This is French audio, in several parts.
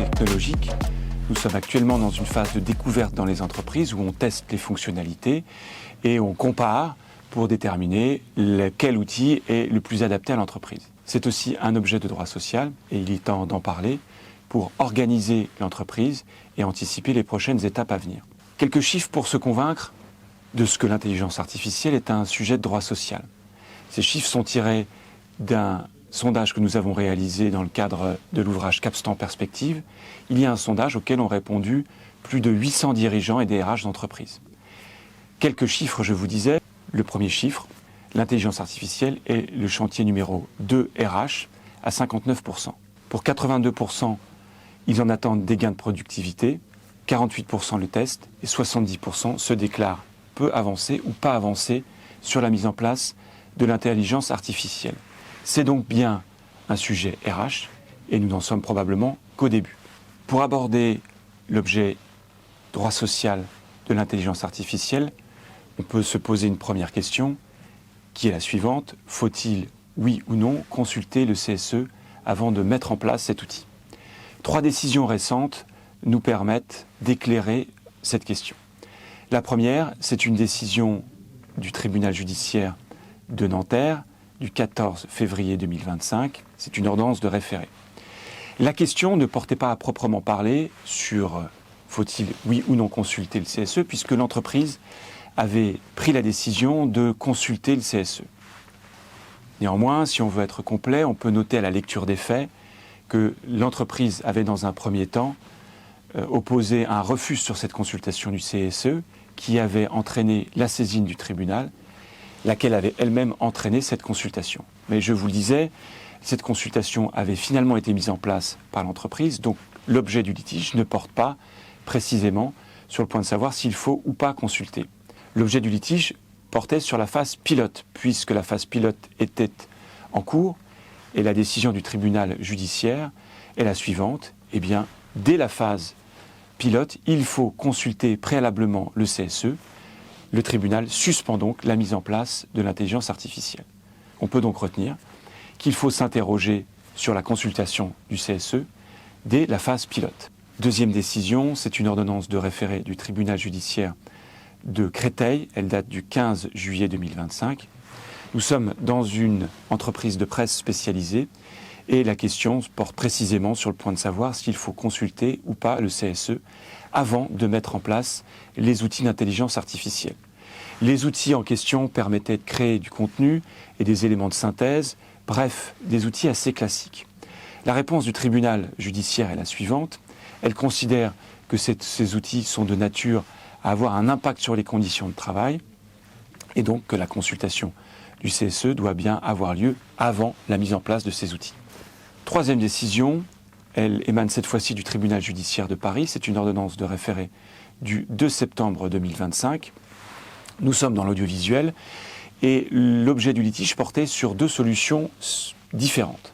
technologique. Nous sommes actuellement dans une phase de découverte dans les entreprises où on teste les fonctionnalités et on compare pour déterminer quel outil est le plus adapté à l'entreprise. C'est aussi un objet de droit social et il est temps d'en parler pour organiser l'entreprise et anticiper les prochaines étapes à venir. Quelques chiffres pour se convaincre de ce que l'intelligence artificielle est un sujet de droit social. Ces chiffres sont tirés d'un sondage que nous avons réalisé dans le cadre de l'ouvrage Capstan Perspective. Il y a un sondage auquel ont répondu plus de 800 dirigeants et DRH d'entreprises. Quelques chiffres, je vous disais. Le premier chiffre, l'intelligence artificielle est le chantier numéro 2 RH à 59%. Pour 82%, ils en attendent des gains de productivité, 48% le testent et 70% se déclarent peu avancés ou pas avancés sur la mise en place de l'intelligence artificielle. C'est donc bien un sujet RH et nous n'en sommes probablement qu'au début. Pour aborder l'objet droit social de l'intelligence artificielle, on peut se poser une première question qui est la suivante. Faut-il, oui ou non, consulter le CSE avant de mettre en place cet outil ? 3 décisions récentes nous permettent d'éclairer cette question. La première, c'est une décision du tribunal judiciaire de Nanterre du 14 février 2025. C'est une ordonnance de référé. La question ne portait pas à proprement parler sur faut-il, oui ou non, consulter le CSE, puisque l'entreprise avait pris la décision de consulter le CSE. Néanmoins, si on veut être complet, on peut noter à la lecture des faits que l'entreprise avait dans un premier temps opposé un refus sur cette consultation du CSE qui avait entraîné la saisine du tribunal, laquelle avait elle-même entraîné cette consultation. Mais je vous le disais, cette consultation avait finalement été mise en place par l'entreprise, donc l'objet du litige ne porte pas précisément sur le point de savoir s'il faut ou pas consulter. L'objet du litige portait sur la phase pilote, puisque la phase pilote était en cours et la décision du tribunal judiciaire est la suivante. Eh bien, dès la phase pilote, il faut consulter préalablement le CSE. Le tribunal suspend donc la mise en place de l'intelligence artificielle. On peut donc retenir qu'il faut s'interroger sur la consultation du CSE dès la phase pilote. Deuxième décision, c'est une ordonnance de référé du tribunal judiciaire de Créteil. Elle date du 15 juillet 2025. Nous sommes dans une entreprise de presse spécialisée et la question porte précisément sur le point de savoir s'il faut consulter ou pas le CSE avant de mettre en place les outils d'intelligence artificielle. Les outils en question permettaient de créer du contenu et des éléments de synthèse, bref, des outils assez classiques. La réponse du tribunal judiciaire est la suivante. Elle considère que ces outils sont de nature à avoir un impact sur les conditions de travail et donc que la consultation du CSE doit bien avoir lieu avant la mise en place de ces outils. Troisième décision, elle émane cette fois-ci du tribunal judiciaire de Paris. C'est une ordonnance de référé du 2 septembre 2025. Nous sommes dans l'audiovisuel et l'objet du litige portait sur 2 solutions différentes.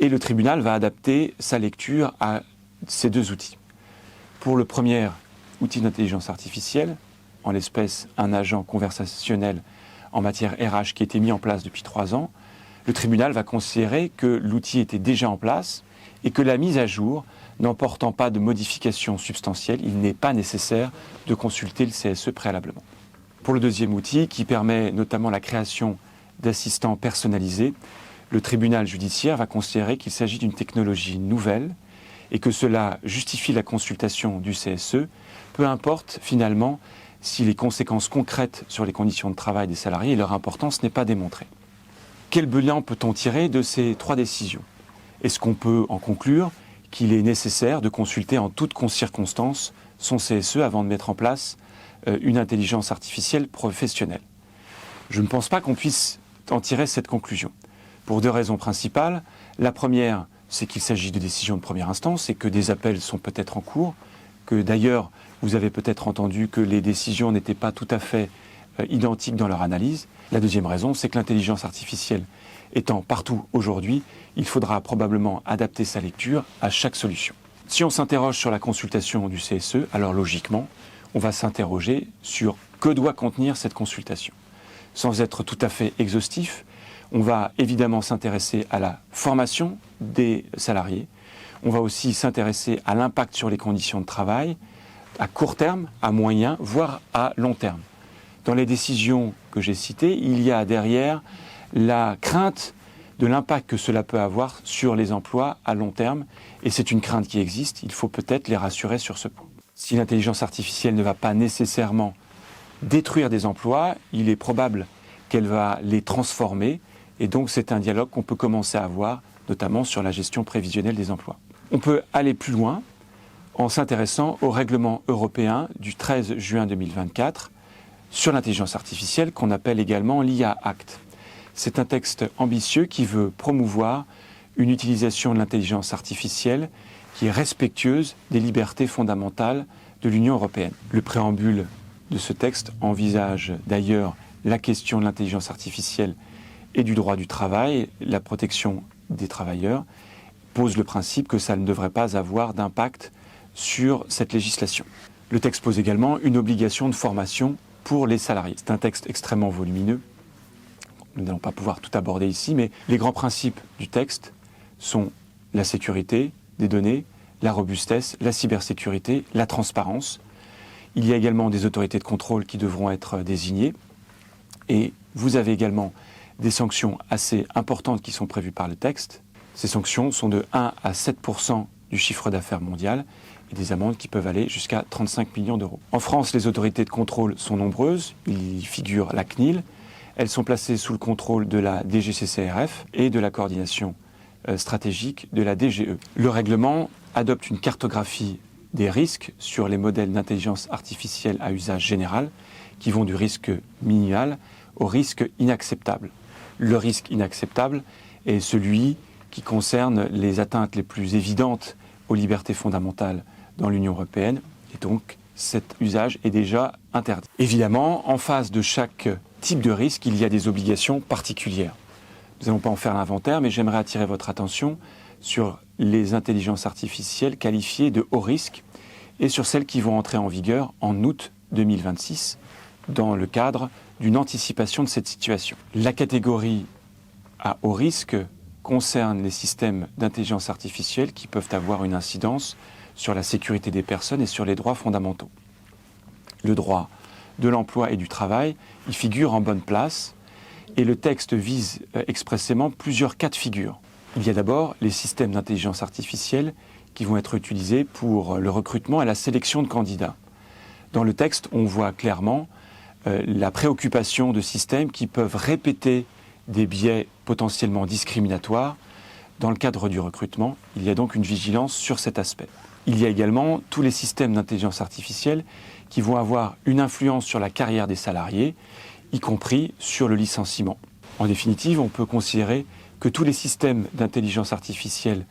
Et le tribunal va adapter sa lecture à ces 2 outils. Pour le premier outil d'intelligence artificielle, en l'espèce un agent conversationnel en matière RH qui a été mis en place depuis 3 ans, le tribunal va considérer que l'outil était déjà en place et que la mise à jour n'emportant pas de modifications substantielles, il n'est pas nécessaire de consulter le CSE préalablement. Pour le deuxième outil, qui permet notamment la création d'assistants personnalisés, le tribunal judiciaire va considérer qu'il s'agit d'une technologie nouvelle et que cela justifie la consultation du CSE, peu importe finalement si les conséquences concrètes sur les conditions de travail des salariés et leur importance n'est pas démontrée. Quel bilan peut-on tirer de ces 3 décisions ? Est-ce qu'on peut en conclure qu'il est nécessaire de consulter en toutes circonstances son CSE avant de mettre en place une intelligence artificielle professionnelle ? Je ne pense pas qu'on puisse en tirer cette conclusion, pour 2 raisons principales. La première, c'est qu'il s'agit de décisions de première instance et que des appels sont peut-être en cours, que d'ailleurs vous avez peut-être entendu que les décisions n'étaient pas tout à fait identiques dans leur analyse. La deuxième raison, c'est que l'intelligence artificielle étant partout aujourd'hui, il faudra probablement adapter sa lecture à chaque solution. Si on s'interroge sur la consultation du CSE, alors logiquement, on va s'interroger sur que doit contenir cette consultation. Sans être tout à fait exhaustif, on va évidemment s'intéresser à la formation des salariés, On va aussi s'intéresser à l'impact sur les conditions de travail, à court terme, à moyen, voire à long terme. Dans les décisions que j'ai citées, il y a derrière la crainte de l'impact que cela peut avoir sur les emplois à long terme. Et c'est une crainte qui existe, il faut peut-être les rassurer sur ce point. Si l'intelligence artificielle ne va pas nécessairement détruire des emplois, il est probable qu'elle va les transformer. Et donc c'est un dialogue qu'on peut commencer à avoir, notamment sur la gestion prévisionnelle des emplois. On peut aller plus loin en s'intéressant au règlement européen du 13 juin 2024 sur l'intelligence artificielle qu'on appelle également l'IA Act. C'est un texte ambitieux qui veut promouvoir une utilisation de l'intelligence artificielle qui est respectueuse des libertés fondamentales de l'Union européenne. Le préambule de ce texte envisage d'ailleurs la question de l'intelligence artificielle et du droit du travail, la protection des travailleurs, pose le principe que ça ne devrait pas avoir d'impact sur cette législation. Le texte pose également une obligation de formation pour les salariés. C'est un texte extrêmement volumineux. Nous n'allons pas pouvoir tout aborder ici, mais les grands principes du texte sont la sécurité des données, la robustesse, la cybersécurité, la transparence. Il y a également des autorités de contrôle qui devront être désignées. Et vous avez également des sanctions assez importantes qui sont prévues par le texte. Ces sanctions sont de 1 à 7% du chiffre d'affaires mondial et des amendes qui peuvent aller jusqu'à 35 millions d'euros. En France, les autorités de contrôle sont nombreuses. Il y figure la CNIL. Elles sont placées sous le contrôle de la DGCCRF et de la coordination stratégique de la DGE. Le règlement adopte une cartographie des risques sur les modèles d'intelligence artificielle à usage général qui vont du risque minimal au risque inacceptable. Le risque inacceptable est celui qui concerne les atteintes les plus évidentes aux libertés fondamentales dans l'Union européenne et donc cet usage est déjà interdit. Évidemment, en face de chaque type de risque, il y a des obligations particulières. Nous n'allons pas en faire l'inventaire, mais j'aimerais attirer votre attention sur les intelligences artificielles qualifiées de haut risque et sur celles qui vont entrer en vigueur en août 2026 dans le cadre d'une anticipation de cette situation. La catégorie à haut risque concerne les systèmes d'intelligence artificielle qui peuvent avoir une incidence sur la sécurité des personnes et sur les droits fondamentaux. Le droit de l'emploi et du travail y figure en bonne place et le texte vise expressément plusieurs cas de figure. Il y a d'abord les systèmes d'intelligence artificielle qui vont être utilisés pour le recrutement et la sélection de candidats. Dans le texte, on voit clairement la préoccupation de systèmes qui peuvent répéter des biais potentiellement discriminatoires dans le cadre du recrutement. Il y a donc une vigilance sur cet aspect. Il y a également tous les systèmes d'intelligence artificielle qui vont avoir une influence sur la carrière des salariés, y compris sur le licenciement. En définitive, on peut considérer que tous les systèmes d'intelligence artificielle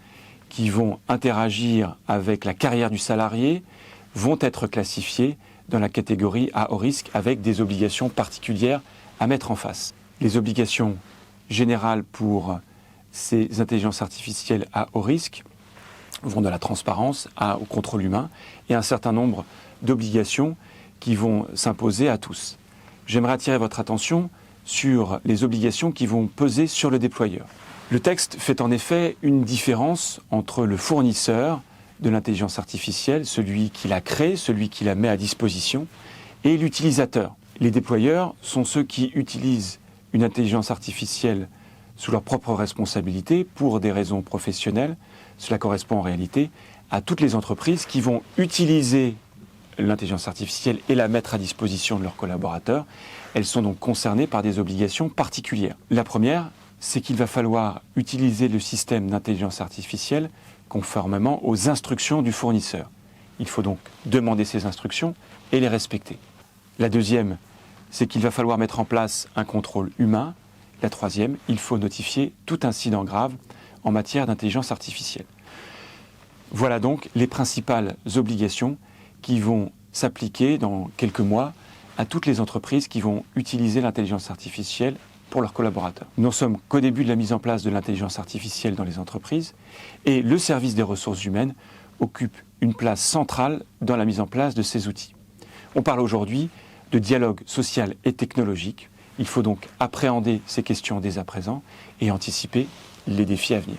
qui vont interagir avec la carrière du salarié vont être classifiés dans la catégorie à haut risque avec des obligations particulières à mettre en face. Les obligations générales pour ces intelligences artificielles à haut risque vont de la transparence au contrôle humain et un certain nombre d'obligations qui vont s'imposer à tous. J'aimerais attirer votre attention sur les obligations qui vont peser sur le déployeur. Le texte fait en effet une différence entre le fournisseur de l'intelligence artificielle, celui qui la crée, celui qui la met à disposition, et l'utilisateur. Les déployeurs sont ceux qui utilisent une intelligence artificielle sous leur propre responsabilité pour des raisons professionnelles. Cela correspond en réalité à toutes les entreprises qui vont utiliser l'intelligence artificielle et la mettre à disposition de leurs collaborateurs. Elles sont donc concernées par des obligations particulières. La première, c'est qu'il va falloir utiliser le système d'intelligence artificielle conformément aux instructions du fournisseur. Il faut donc demander ces instructions et les respecter. La deuxième, c'est qu'il va falloir mettre en place un contrôle humain. La troisième, il faut notifier tout incident grave en matière d'intelligence artificielle. Voilà donc les principales obligations qui vont s'appliquer dans quelques mois à toutes les entreprises qui vont utiliser l'intelligence artificielle pour leurs collaborateurs. Nous n'en sommes qu'au début de la mise en place de l'intelligence artificielle dans les entreprises et le service des ressources humaines occupe une place centrale dans la mise en place de ces outils. On parle aujourd'hui de dialogue social et technologique. Il faut donc appréhender ces questions dès à présent et anticiper les défis à venir.